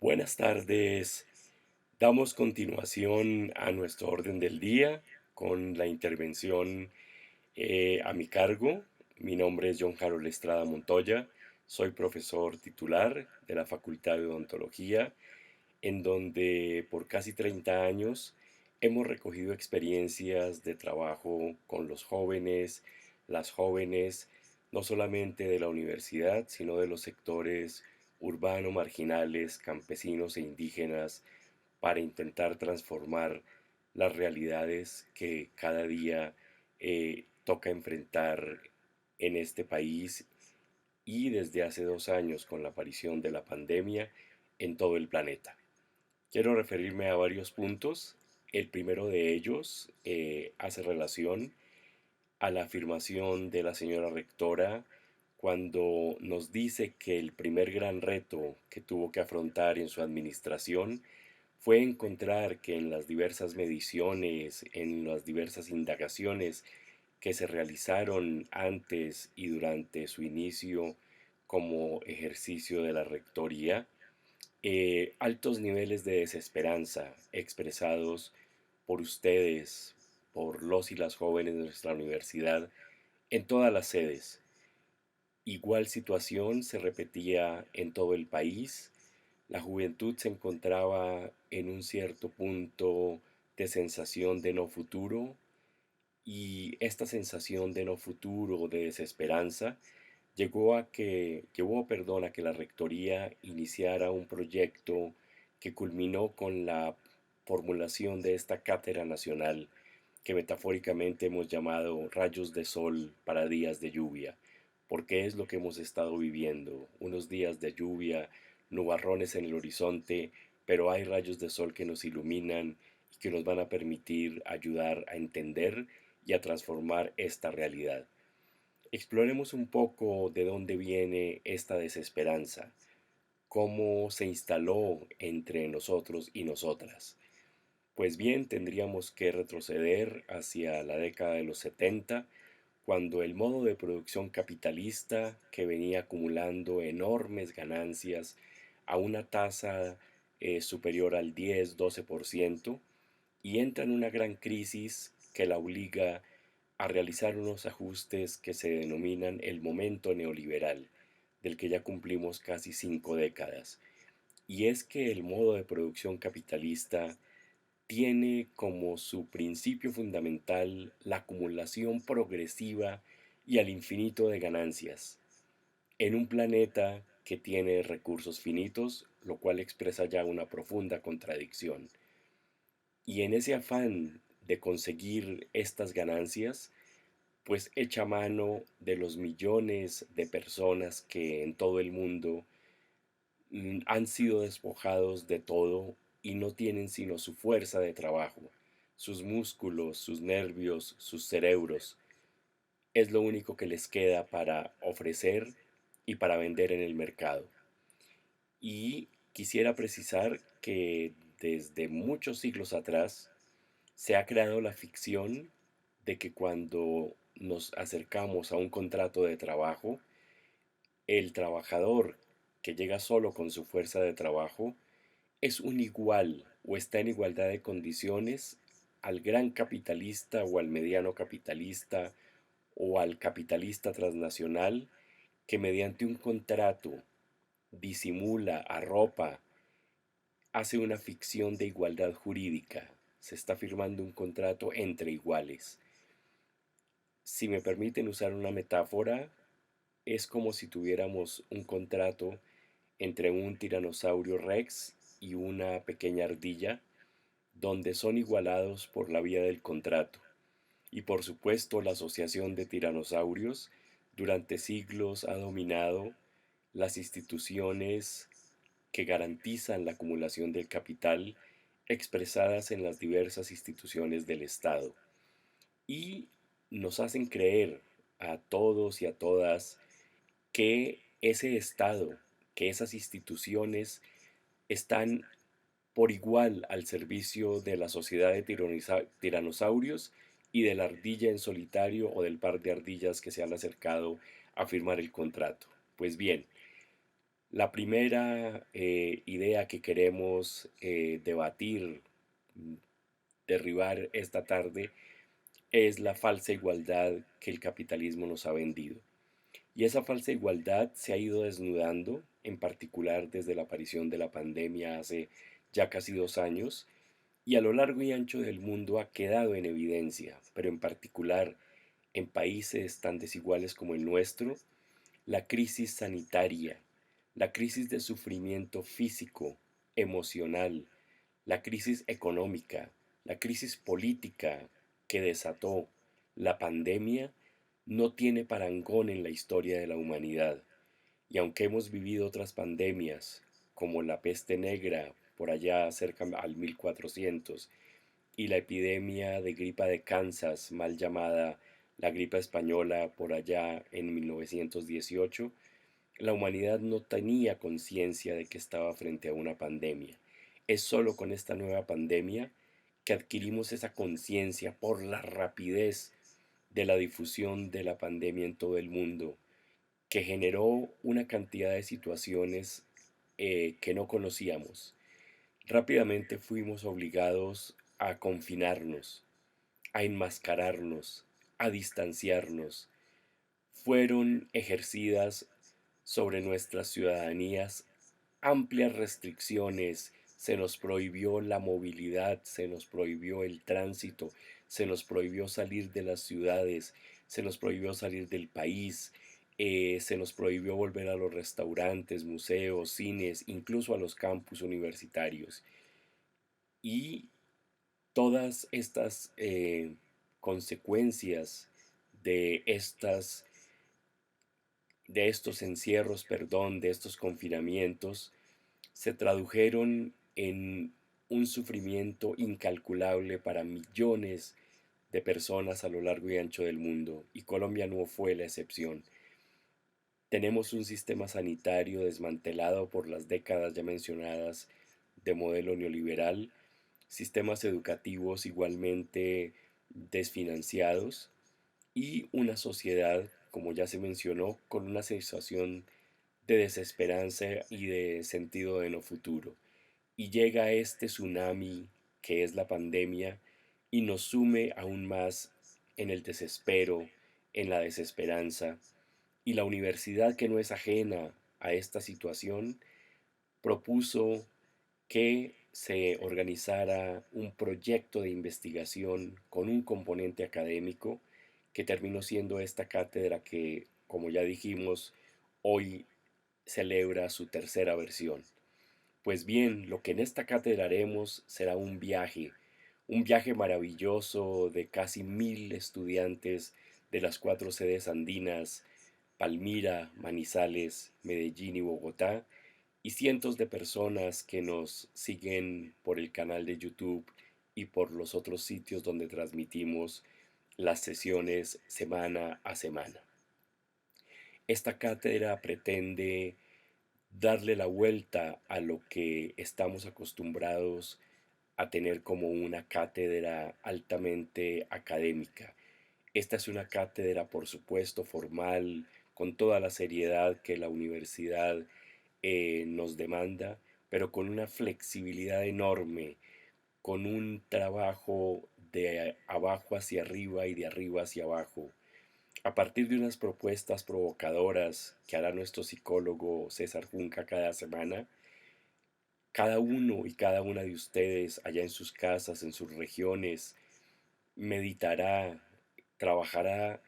Buenas tardes. Damos continuación a nuestro orden del día con la intervención a mi cargo. Mi nombre es John Harold Estrada Montoya. Soy profesor titular de la Facultad de Odontología, en donde por casi 30 años hemos recogido experiencias de trabajo con los jóvenes, las jóvenes, no solamente de la universidad, sino de los sectores urbano, marginales, campesinos e indígenas, para intentar transformar las realidades que cada día toca enfrentar en este país y desde hace 2 años con la aparición de la pandemia en todo el planeta. Quiero referirme a varios puntos. El primero de ellos hace relación a la afirmación de la señora rectora cuando nos dice que el primer gran reto que tuvo que afrontar en su administración fue encontrar que en las diversas mediciones, en las diversas indagaciones que se realizaron antes y durante su inicio como ejercicio de la rectoría, altos niveles de desesperanza expresados por ustedes, por los y las jóvenes de nuestra universidad, en todas las sedes. Igual situación se repetía en todo el país. La juventud se encontraba en un cierto punto de sensación de no futuro, y esta sensación de no futuro, de desesperanza, llevó a que la rectoría iniciara un proyecto que culminó con la formulación de esta cátedra nacional que metafóricamente hemos llamado rayos de sol para días de lluvia, porque es lo que hemos estado viviendo, unos días de lluvia, nubarrones en el horizonte, pero hay rayos de sol que nos iluminan y que nos van a permitir ayudar a entender y a transformar esta realidad. Exploremos un poco de dónde viene esta desesperanza, cómo se instaló entre nosotros y nosotras. Pues bien, tendríamos que retroceder hacia la década de los 70, cuando el modo de producción capitalista, que venía acumulando enormes ganancias a una tasa superior al 10-12%, y entra en una gran crisis que la obliga a realizar unos ajustes que se denominan el momento neoliberal, del que ya cumplimos casi 5 décadas. Y es que el modo de producción capitalista tiene como su principio fundamental la acumulación progresiva y al infinito de ganancias, en un planeta que tiene recursos finitos, lo cual expresa ya una profunda contradicción. Y en ese afán de conseguir estas ganancias, pues echa mano de los millones de personas que en todo el mundo han sido despojados de todo y no tienen sino su fuerza de trabajo, sus músculos, sus nervios, sus cerebros. Es lo único que les queda para ofrecer y para vender en el mercado. Y quisiera precisar que desde muchos siglos atrás se ha creado la ficción de que cuando nos acercamos a un contrato de trabajo, el trabajador que llega solo con su fuerza de trabajo es un igual o está en igualdad de condiciones al gran capitalista o al mediano capitalista o al capitalista transnacional que mediante un contrato disimula, arropa, hace una ficción de igualdad jurídica. Se está firmando un contrato entre iguales. Si me permiten usar una metáfora, es como si tuviéramos un contrato entre un tiranosaurio rex y una pequeña ardilla, donde son igualados por la vía del contrato. Y por supuesto la Asociación de Tiranosaurios durante siglos ha dominado las instituciones que garantizan la acumulación del capital expresadas en las diversas instituciones del Estado. Y nos hacen creer a todos y a todas que ese Estado, que esas instituciones están por igual al servicio de la sociedad de tiranosaurios y de la ardilla en solitario o del par de ardillas que se han acercado a firmar el contrato. Pues bien, La primera idea que queremos debatir, mm, derribar esta tarde, es la falsa igualdad que el capitalismo nos ha vendido. Y esa falsa igualdad se ha ido desnudando, en particular desde la aparición de la pandemia hace ya casi 2 años, y a lo largo y ancho del mundo ha quedado en evidencia, pero en particular en países tan desiguales como el nuestro, la crisis sanitaria, la crisis de sufrimiento físico, emocional, la crisis económica, la crisis política que desató la pandemia no tiene parangón en la historia de la humanidad. Y aunque hemos vivido otras pandemias, como la peste negra por allá cerca al 1400 y la epidemia de gripa de Kansas, mal llamada la gripa española por allá en 1918, la humanidad no tenía conciencia de que estaba frente a una pandemia. Es solo con esta nueva pandemia que adquirimos esa conciencia por la rapidez de la difusión de la pandemia en todo el mundo, que generó una cantidad de situaciones que no conocíamos. Rápidamente fuimos obligados a confinarnos, a enmascararnos, a distanciarnos. Fueron ejercidas sobre nuestras ciudadanías amplias restricciones, se nos prohibió la movilidad, se nos prohibió el tránsito, se nos prohibió salir de las ciudades, se nos prohibió salir del país, se nos prohibió volver a los restaurantes, museos, cines, incluso a los campus universitarios. Y todas estas consecuencias de estas de estos encierros, perdón, de estos confinamientos, se tradujeron en un sufrimiento incalculable para millones de personas a lo largo y ancho del mundo, y Colombia no fue la excepción. Tenemos un sistema sanitario desmantelado por las décadas ya mencionadas de modelo neoliberal, sistemas educativos igualmente desfinanciados y una sociedad, como ya se mencionó, con una sensación de desesperanza y de sentido de no futuro. Y llega este tsunami que es la pandemia y nos sume aún más en el desespero, en la desesperanza. Y la universidad, que no es ajena a esta situación, propuso que se organizara un proyecto de investigación con un componente académico que terminó siendo esta cátedra que, como ya dijimos, hoy celebra su tercera versión. Pues bien, lo que en esta cátedra haremos será un viaje maravilloso de casi 1000 estudiantes de las 4 sedes andinas, Palmira, Manizales, Medellín y Bogotá, y cientos de personas que nos siguen por el canal de YouTube y por los otros sitios donde transmitimos las sesiones semana a semana. Esta cátedra pretende darle la vuelta a lo que estamos acostumbrados a tener como una cátedra altamente académica. Esta es una cátedra, por supuesto, formal, con toda la seriedad que la universidad nos demanda, pero con una flexibilidad enorme, con un trabajo de abajo hacia arriba y de arriba hacia abajo, a partir de unas propuestas provocadoras que hará nuestro psicólogo César Junca cada semana. Cada uno y cada una de ustedes allá en sus casas, en sus regiones, meditará, trabajará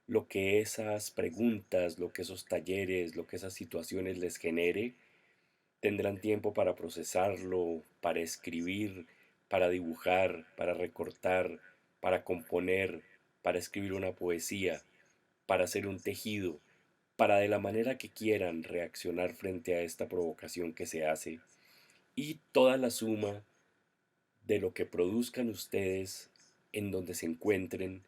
lo que esas preguntas, lo que esos talleres, lo que esas situaciones les genere. Tendrán tiempo para procesarlo, para escribir, para dibujar, para recortar, para componer, para escribir una poesía, para hacer un tejido, para de la manera que quieran reaccionar frente a esta provocación que se hace, y toda la suma de lo que produzcan ustedes en donde se encuentren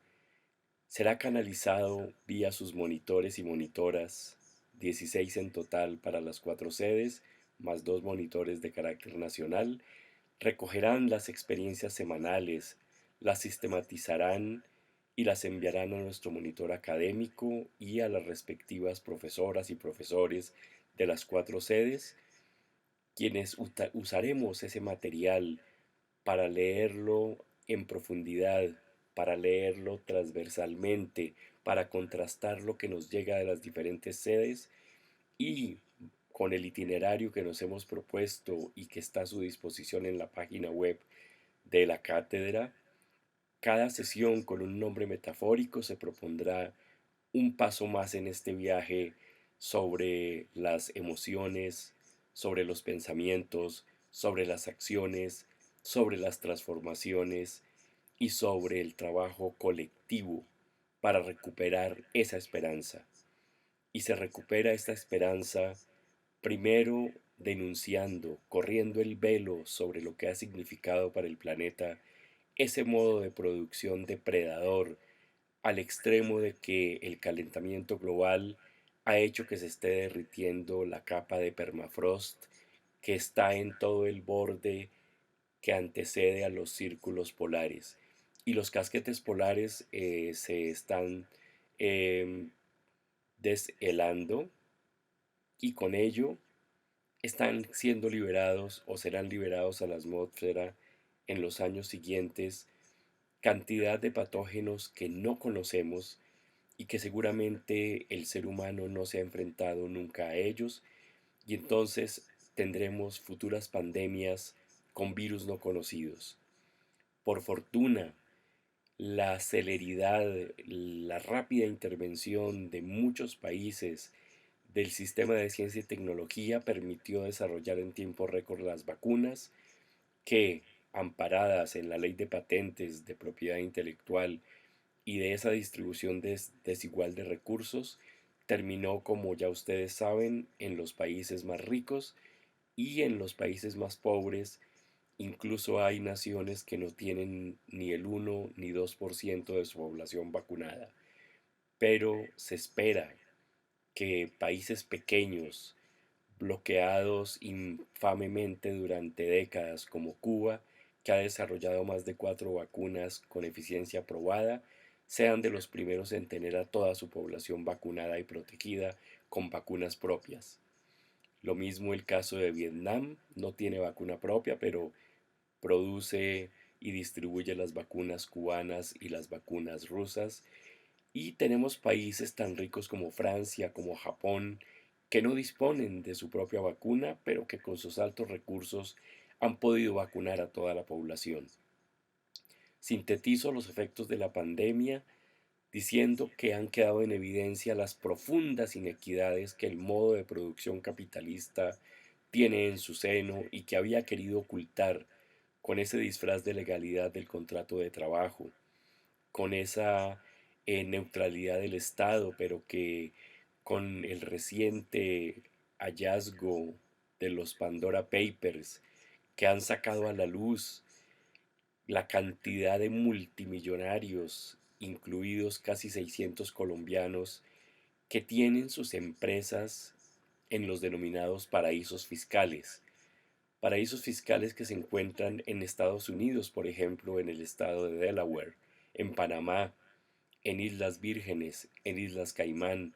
será canalizado vía sus monitores y monitoras, 16 en total para las 4 sedes, más 2 monitores de carácter nacional. Recogerán las experiencias semanales, las sistematizarán y las enviarán a nuestro monitor académico y a las respectivas profesoras y profesores de las 4 sedes, quienes usaremos ese material para leerlo en profundidad, para leerlo transversalmente, para contrastar lo que nos llega de las diferentes sedes y con el itinerario que nos hemos propuesto y que está a su disposición en la página web de la cátedra. Cada sesión con un nombre metafórico se propondrá un paso más en este viaje sobre las emociones, sobre los pensamientos, sobre las acciones, sobre las transformaciones y sobre el trabajo colectivo para recuperar esa esperanza. Y se recupera esta esperanza primero denunciando, corriendo el velo sobre lo que ha significado para el planeta ese modo de producción depredador al extremo de que el calentamiento global ha hecho que se esté derritiendo la capa de permafrost que está en todo el borde que antecede a los círculos polares. Y los casquetes polares se están em, deshelando y con ello están siendo liberados o serán liberados a la atmósfera en los años siguientes cantidad de patógenos que no conocemos y que seguramente el ser humano no se ha enfrentado nunca a ellos, y entonces tendremos futuras pandemias con virus no conocidos. Por fortuna, la celeridad, la rápida intervención de muchos países del sistema de ciencia y tecnología permitió desarrollar en tiempo récord las vacunas que, amparadas en la ley de patentes de propiedad intelectual y de esa distribución desigual de recursos, terminó, como ya ustedes saben, en los países más ricos y en los países más pobres. Incluso hay naciones que no tienen ni el 1 ni 2% de su población vacunada. Pero se espera que países pequeños, bloqueados infamemente durante décadas como Cuba, que ha desarrollado más de 4 vacunas con eficiencia probada, sean de los primeros en tener a toda su población vacunada y protegida con vacunas propias. Lo mismo el caso de Vietnam, no tiene vacuna propia, pero produce y distribuye las vacunas cubanas y las vacunas rusas. Y tenemos países tan ricos como Francia, como Japón, que no disponen de su propia vacuna, pero que con sus altos recursos han podido vacunar a toda la población. Sintetizo los efectos de la pandemia diciendo que han quedado en evidencia las profundas inequidades que el modo de producción capitalista tiene en su seno y que había querido ocultar con ese disfraz de legalidad del contrato de trabajo, con esa neutralidad del Estado, pero que con el reciente hallazgo de los Pandora Papers, que han sacado a la luz la cantidad de multimillonarios, incluidos casi 600 colombianos, que tienen sus empresas en los denominados paraísos fiscales que se encuentran en Estados Unidos, por ejemplo, en el estado de Delaware, en Panamá, en Islas Vírgenes, en Islas Caimán,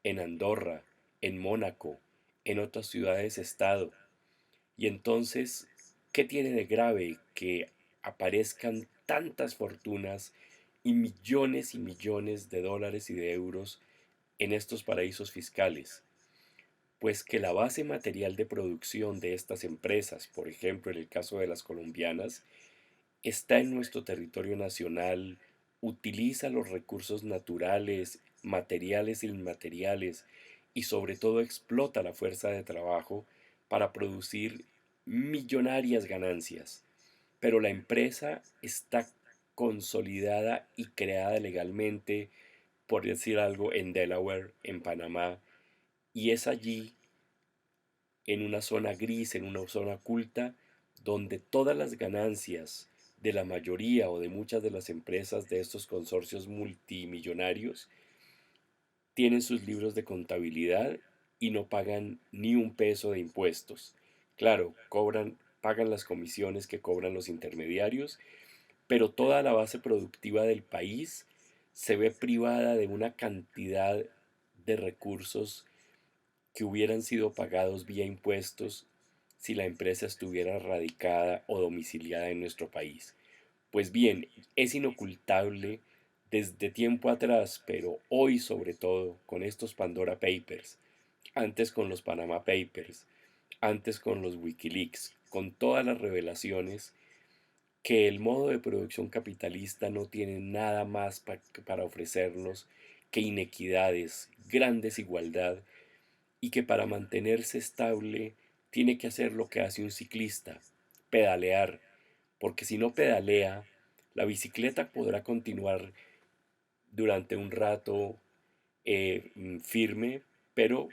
en Andorra, en Mónaco, en otras ciudades-estado. Y entonces, ¿qué tiene de grave que aparezcan tantas fortunas y millones de dólares y de euros en estos paraísos fiscales? Pues que la base material de producción de estas empresas, por ejemplo en el caso de las colombianas, está en nuestro territorio nacional, utiliza los recursos naturales, materiales e inmateriales y sobre todo explota la fuerza de trabajo para producir millonarias ganancias. Pero la empresa está consolidada y creada legalmente, por decir algo, en Delaware, en Panamá, y es allí, en una zona gris, en una zona oculta, donde todas las ganancias de la mayoría o de muchas de las empresas de estos consorcios multimillonarios tienen sus libros de contabilidad y no pagan ni un peso de impuestos. Claro, pagan las comisiones que cobran los intermediarios, pero toda la base productiva del país se ve privada de una cantidad de recursos que hubieran sido pagados vía impuestos si la empresa estuviera radicada o domiciliada en nuestro país. Pues bien, es inocultable desde tiempo atrás, pero hoy sobre todo con estos Pandora Papers, antes con los Panama Papers, antes con los Wikileaks, con todas las revelaciones, que el modo de producción capitalista no tiene nada más para ofrecernos que inequidades, gran desigualdad, y que para mantenerse estable tiene que hacer lo que hace un ciclista, pedalear, porque si no pedalea, la bicicleta podrá continuar durante un rato firme, pero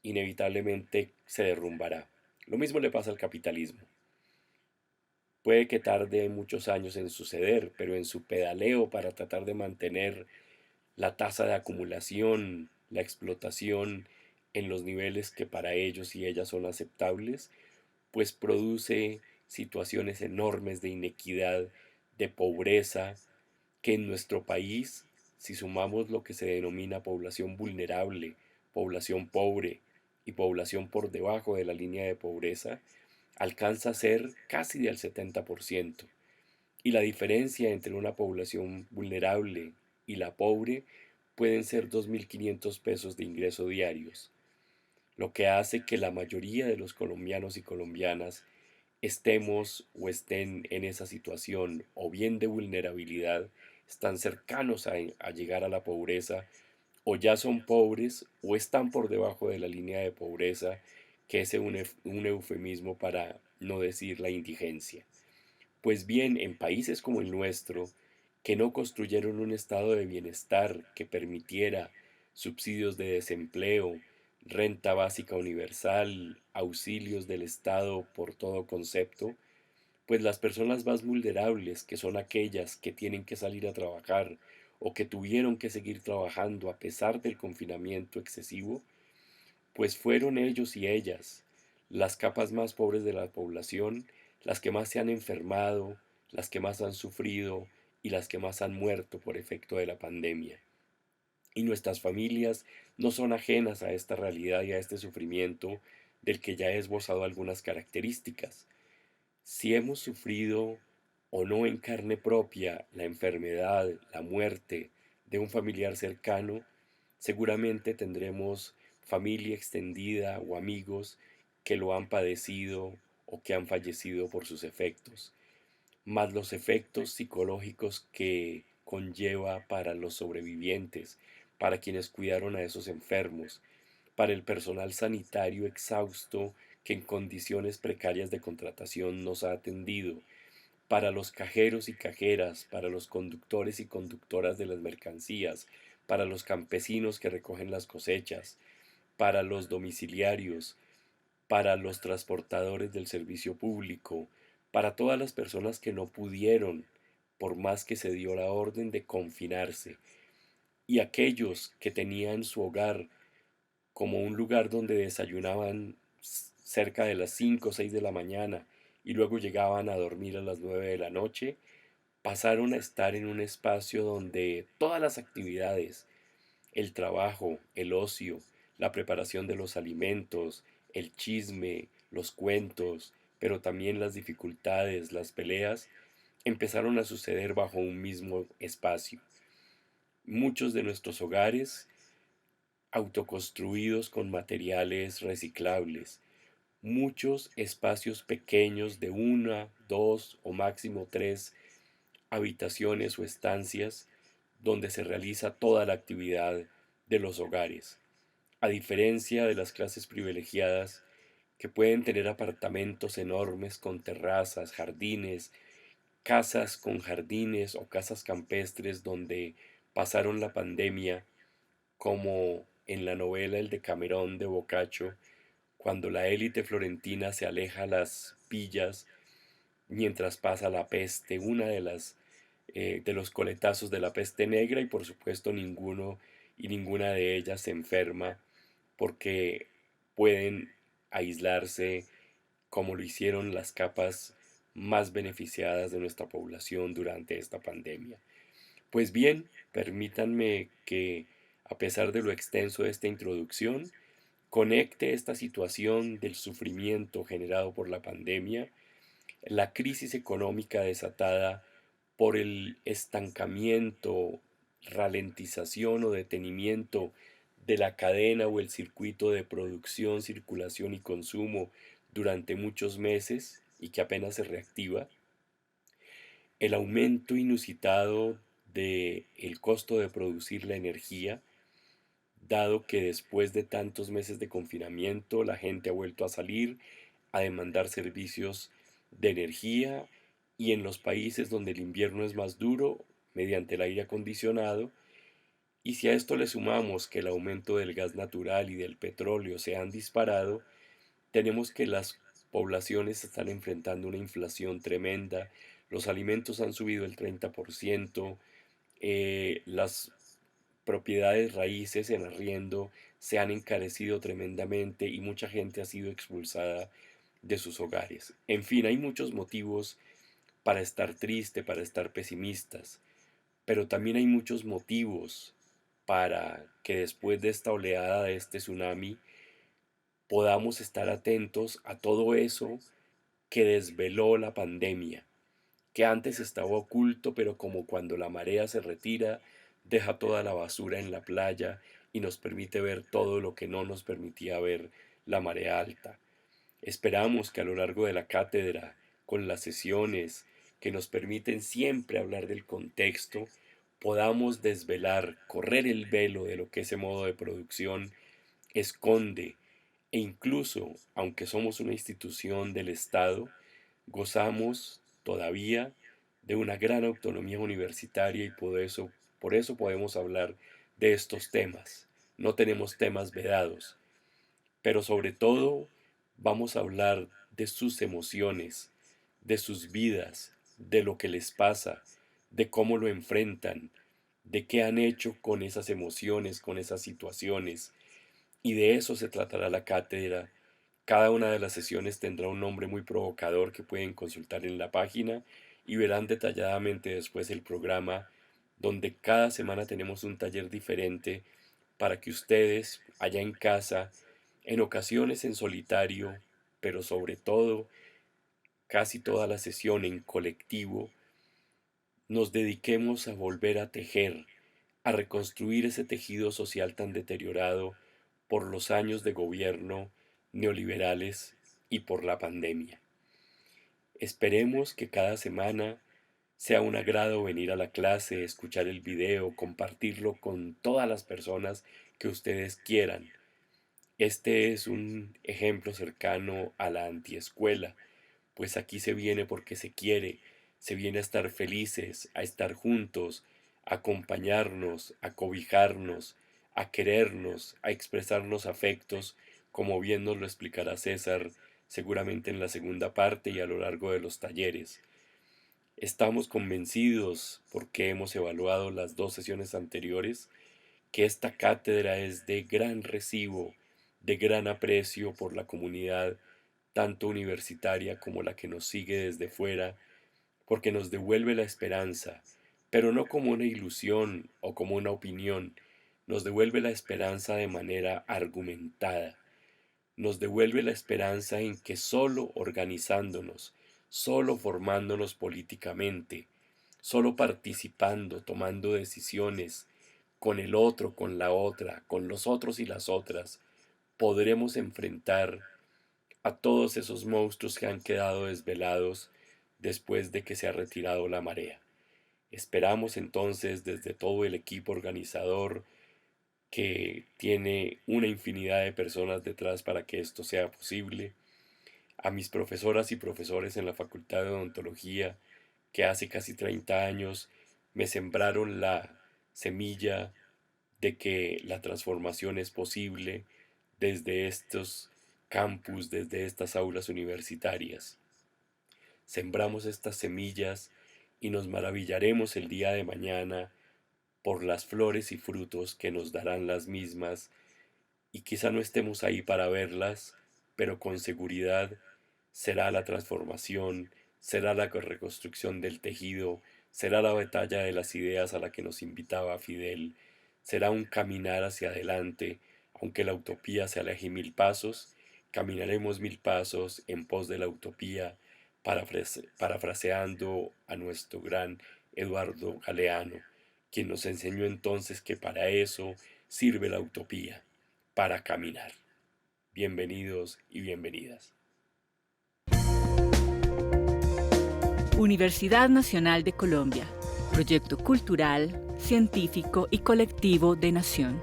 inevitablemente se derrumbará. Lo mismo le pasa al capitalismo. Puede que tarde muchos años en suceder, pero en su pedaleo para tratar de mantener la tasa de acumulación, la explotación en los niveles que para ellos y ellas son aceptables, pues produce situaciones enormes de inequidad, de pobreza, que en nuestro país, si sumamos lo que se denomina población vulnerable, población pobre y población por debajo de la línea de pobreza, alcanza a ser casi del 70%. Y la diferencia entre una población vulnerable y la pobre pueden ser 2.500 pesos de ingreso diarios, lo que hace que la mayoría de los colombianos y colombianas estemos o estén en esa situación o bien de vulnerabilidad, están cercanos a llegar a la pobreza, o ya son pobres o están por debajo de la línea de pobreza, que es un eufemismo para no decir la indigencia. Pues bien, en países como el nuestro, que no construyeron un estado de bienestar que permitiera subsidios de desempleo, renta básica universal, auxilios del Estado por todo concepto, pues las personas más vulnerables, que son aquellas que tienen que salir a trabajar o que tuvieron que seguir trabajando a pesar del confinamiento excesivo, pues fueron ellos y ellas, las capas más pobres de la población, las que más se han enfermado, las que más han sufrido y las que más han muerto por efecto de la pandemia. Y nuestras familias no son ajenas a esta realidad y a este sufrimiento del que ya he esbozado algunas características. Si hemos sufrido o no en carne propia la enfermedad, la muerte de un familiar cercano, seguramente tendremos familia extendida o amigos que lo han padecido o que han fallecido por sus efectos, más los efectos psicológicos que conlleva para los sobrevivientes, para quienes cuidaron a esos enfermos, para el personal sanitario exhausto que en condiciones precarias de contratación nos ha atendido, para los cajeros y cajeras, para los conductores y conductoras de las mercancías, para los campesinos que recogen las cosechas, para los domiciliarios, para los transportadores del servicio público, para todas las personas que no pudieron, por más que se dio la orden de confinarse, y aquellos que tenían su hogar como un lugar donde desayunaban cerca de las 5 o 6 de la mañana y luego llegaban a dormir a las 9 de la noche, pasaron a estar en un espacio donde todas las actividades, el trabajo, el ocio, la preparación de los alimentos, el chisme, los cuentos, pero también las dificultades, las peleas, empezaron a suceder bajo un mismo espacio. Muchos de nuestros hogares autoconstruidos con materiales reciclables, muchos espacios pequeños de una, dos o máximo tres habitaciones o estancias donde se realiza toda la actividad de los hogares, a diferencia de las clases privilegiadas que pueden tener apartamentos enormes con terrazas, jardines, casas con jardines o casas campestres donde pasaron la pandemia, como en la novela El Decamerón de Boccaccio, cuando la élite florentina se aleja a las villas mientras pasa la peste, una de las de los coletazos de la peste negra, y por supuesto ninguno y ninguna de ellas se enferma porque pueden aislarse como lo hicieron las capas más beneficiadas de nuestra población durante esta pandemia. Pues bien, permítanme que, a pesar de lo extenso de esta introducción, conecte esta situación del sufrimiento generado por la pandemia, la crisis económica desatada por el estancamiento, ralentización o detenimiento de la cadena o el circuito de producción, circulación y consumo durante muchos meses y que apenas se reactiva, el aumento inusitado de el costo de producir la energía, dado que después de tantos meses de confinamiento la gente ha vuelto a salir a demandar servicios de energía y en los países donde el invierno es más duro, mediante el aire acondicionado, y si a esto le sumamos que el aumento del gas natural y del petróleo se han disparado, tenemos que las poblaciones están enfrentando una inflación tremenda, los alimentos han subido el 30%, las propiedades raíces en arriendo se han encarecido tremendamente y mucha gente ha sido expulsada de sus hogares. En fin, hay muchos motivos para estar triste, para estar pesimistas, pero también hay muchos motivos para que después de esta oleada, de este tsunami, podamos estar atentos a todo eso que desveló la pandemia, que antes estaba oculto, pero como cuando la marea se retira, deja toda la basura en la playa y nos permite ver todo lo que no nos permitía ver la marea alta. Esperamos que a lo largo de la cátedra, con las sesiones que nos permiten siempre hablar del contexto, podamos desvelar, correr el velo de lo que ese modo de producción esconde e incluso, aunque somos una institución del Estado, gozamos todavía de una gran autonomía universitaria y por eso podemos hablar de estos temas. No tenemos temas vedados, pero sobre todo vamos a hablar de sus emociones, de sus vidas, de lo que les pasa, de cómo lo enfrentan, de qué han hecho con esas emociones, con esas situaciones. Y de eso se tratará la cátedra. Cada una de las sesiones tendrá un nombre muy provocador que pueden consultar en la página y verán detalladamente después el programa donde cada semana tenemos un taller diferente para que ustedes allá en casa, en ocasiones en solitario, pero sobre todo casi toda la sesión en colectivo, nos dediquemos a volver a tejer, a reconstruir ese tejido social tan deteriorado por los años de gobierno neoliberales y por la pandemia. Esperemos que cada semana sea un agrado venir a la clase, escuchar el video, compartirlo con todas las personas que ustedes quieran. Este es un ejemplo cercano a la antiescuela, pues aquí se viene porque se quiere, se viene a estar felices, a estar juntos, a acompañarnos, a cobijarnos, a querernos, a expresarnos afectos, como bien nos lo explicará César seguramente en la segunda parte y a lo largo de los talleres. Estamos convencidos, porque hemos evaluado las dos sesiones anteriores, que esta cátedra es de gran recibo, de gran aprecio por la comunidad, tanto universitaria como la que nos sigue desde fuera, porque nos devuelve la esperanza, pero no como una ilusión o como una opinión, nos devuelve la esperanza de manera argumentada, nos devuelve la esperanza en que solo organizándonos, solo formándonos políticamente, solo participando, tomando decisiones con el otro, con la otra, con los otros y las otras, podremos enfrentar a todos esos monstruos que han quedado desvelados después de que se ha retirado la marea. Esperamos entonces desde todo el equipo organizador que tiene una infinidad de personas detrás para que esto sea posible, a mis profesoras y profesores en la Facultad de Odontología que hace casi 30 años me sembraron la semilla de que la transformación es posible desde estos campus, desde estas aulas universitarias. Sembramos estas semillas y nos maravillaremos el día de mañana por las flores y frutos que nos darán las mismas, y quizá no estemos ahí para verlas, pero con seguridad será la transformación, será la reconstrucción del tejido, será la batalla de las ideas a la que nos invitaba Fidel, será un caminar hacia adelante, Aunque la utopía se aleje 1000 pasos, caminaremos 1000 pasos en pos de la utopía, parafraseando a nuestro gran Eduardo Galeano, quien nos enseñó entonces que para eso sirve la utopía, para caminar. Bienvenidos y bienvenidas. Universidad Nacional de Colombia, proyecto cultural, científico y colectivo de Nación.